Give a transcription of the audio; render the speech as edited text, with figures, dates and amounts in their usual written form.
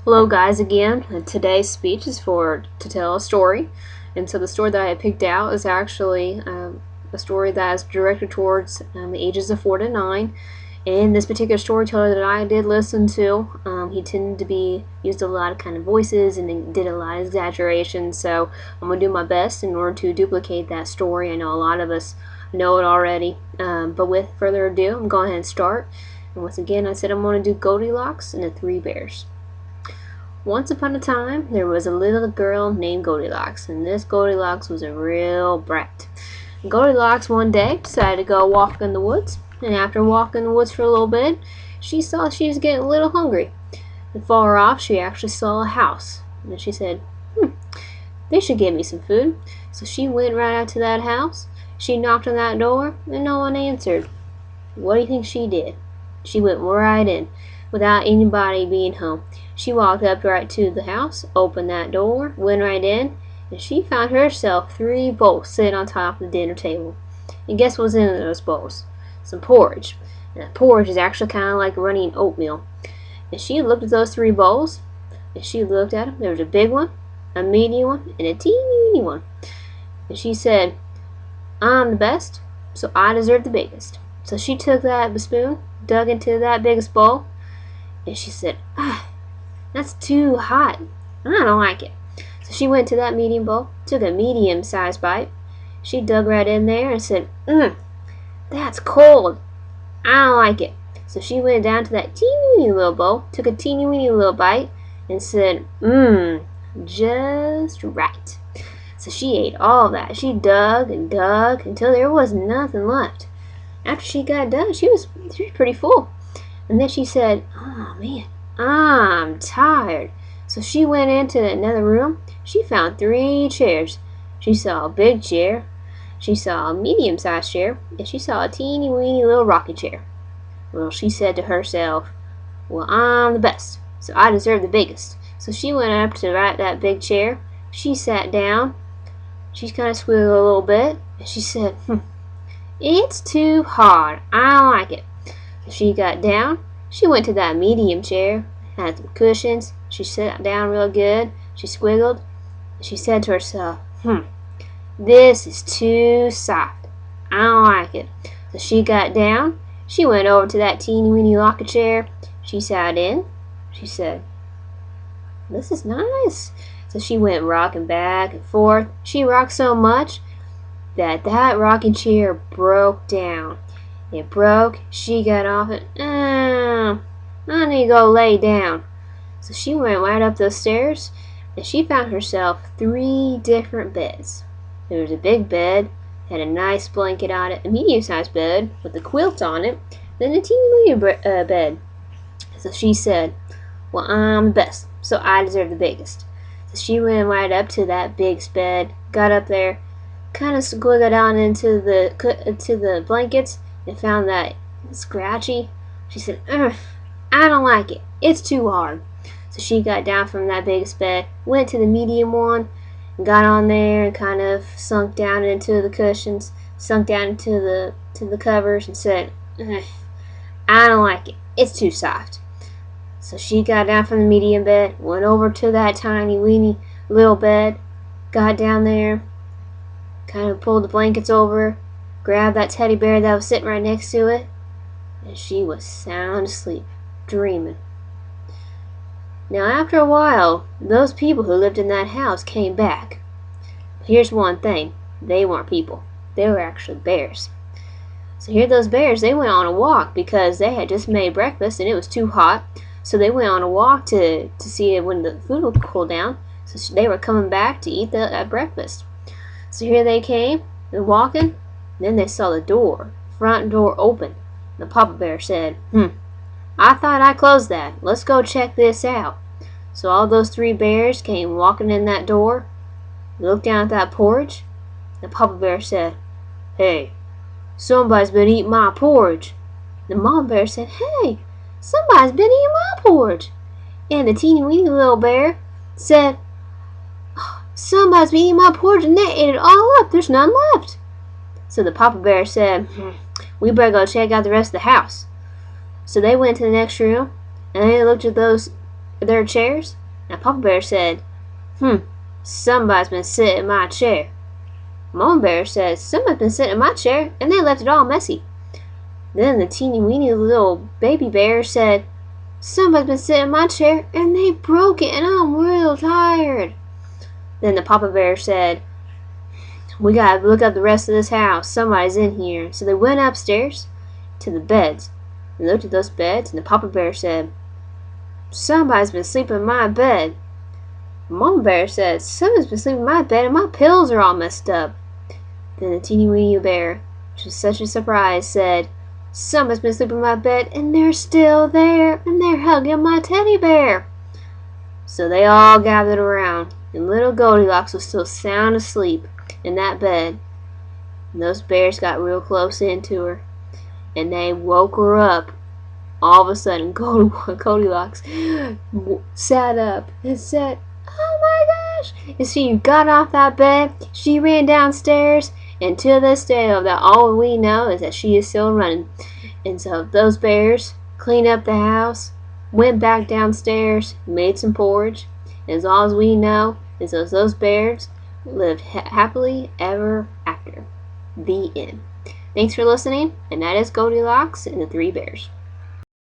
Hello guys again. Today's speech is to tell a story, and so the story that I picked out is actually a story that is directed towards the ages of 4 to 9. And this particular storyteller that I did listen to, he tended to be used a lot of kind of voices and did a lot of exaggerations. So I'm gonna do my best in order to duplicate that story. I know a lot of us know it already, but with further ado, I'm going ahead and start. And once again, I said I'm going to do Goldilocks and the Three Bears. Once upon a time, there was a little girl named Goldilocks, and this Goldilocks was a real brat. Goldilocks one day decided to go walk in the woods, and after walking in the woods for a little bit, she saw she was getting a little hungry. And far off, she actually saw a house, and she said, they should give me some food. So she went right out to that house. She knocked on that door, and no one answered. What do you think she did? She went right in, without anybody being home. She walked up right to the house, opened that door, went right in, and she found herself 3 bowls sitting on top of the dinner table. And guess what's in those bowls? Some porridge. And that porridge is actually kind of like running oatmeal. And she looked at those 3 bowls, and she looked at them. There was a big one, a medium one, and a teeny one. And she said, I'm the best, so I deserve the biggest. So she took that spoon, dug into that biggest bowl, and she said, that's too hot. I don't like it. So she went to that medium bowl, took a medium-sized bite. She dug right in there and said, that's cold. I don't like it. So she went down to that teeny little bowl, took a teeny weeny little bite, and said, just right. So she ate all that. She dug and dug until there was nothing left. After she got done, she was pretty full. And then she said, oh man, I'm tired. So she went into another room. She found 3 chairs. She saw a big chair, she saw a medium-sized chair, and she saw a teeny-weeny little rocking chair. Well, she said to herself, well, I'm the best, so I deserve the biggest. So she went up to that big chair. She sat down. She kind of squealed a little bit, and she said, it's too hard. I don't like it. So she got down. She went to that medium chair, had some cushions. She sat down real good. She squiggled. She said to herself, this is too soft. I don't like it. So she got down. She went over to that teeny weeny locker chair. She sat in. She said, this is nice. So she went rocking back and forth. She rocked so much that rocking chair broke down. It broke. She got off it. I need to go lay down. So she went right up those stairs, and she found herself 3 different beds. There was a big bed, had a nice blanket on it, a medium-sized bed with a quilt on it, then a teeny bed. So she said, well, I'm the best, so I deserve the biggest. So she went right up to that big bed, got up there, kind of squiggled down into the blankets, and found that scratchy. She said, I don't like it. It's too hard. So she got down from that biggest bed, went to the medium one, and got on there and kind of sunk down into the cushions, sunk down into the covers, and said, I don't like it. It's too soft. So she got down from the medium bed, went over to that tiny weeny little bed, got down there, kind of pulled the blankets over, grabbed that teddy bear that was sitting right next to it, and she was sound asleep, dreaming. Now after a while, those people who lived in that house came back. But here's one thing, they weren't people. They were actually bears. So here those bears, they went on a walk because they had just made breakfast and it was too hot. So they went on a walk to see when the food would cool down. So they were coming back to eat that breakfast. So here they came, they're walking, and then they saw the front door open. The Papa Bear said, I thought I closed that. Let's go check this out. So all those 3 bears came walking in that door, looked down at that porridge. The Papa Bear said, hey, somebody's been eating my porridge. The Mama Bear said, hey, somebody's been eating my porridge. And the teeny weeny little bear said, somebody's been eating my porridge and they ate it all up. There's none left. So the Papa Bear said, we better go check out the rest of the house. So they went to the next room, and they looked at those their chairs? Now Papa Bear said, somebody's been sitting in my chair. Mama Bear said, somebody's been sitting in my chair, and they left it all messy. Then the teeny weeny little baby bear said, somebody's been sitting in my chair, and they broke it, and I'm real tired. Then the Papa Bear said, we gotta look up the rest of this house. Somebody's in here. So they went upstairs to the beds and looked at those beds, and the Papa Bear said, somebody's been sleeping in my bed. Mama Bear said, somebody's been sleeping in my bed, and my pillows are all messed up. Then the teeny weeny bear, which was such a surprise, said, somebody's been sleeping in my bed, and they're still there, and they're hugging my teddy bear. So they all gathered around, and little Goldilocks was still sound asleep in that bed. And those bears got real close into her, and they woke her up. All of a sudden, Goldilocks sat up and said, oh my gosh! And she got off that bed, she ran downstairs, and to this day, that all we know is that she is still running. And so those bears cleaned up the house, went back downstairs, made some porridge, and as all as we know is those bears lived happily ever after. The end. Thanks for listening, and that is Goldilocks and the Three Bears.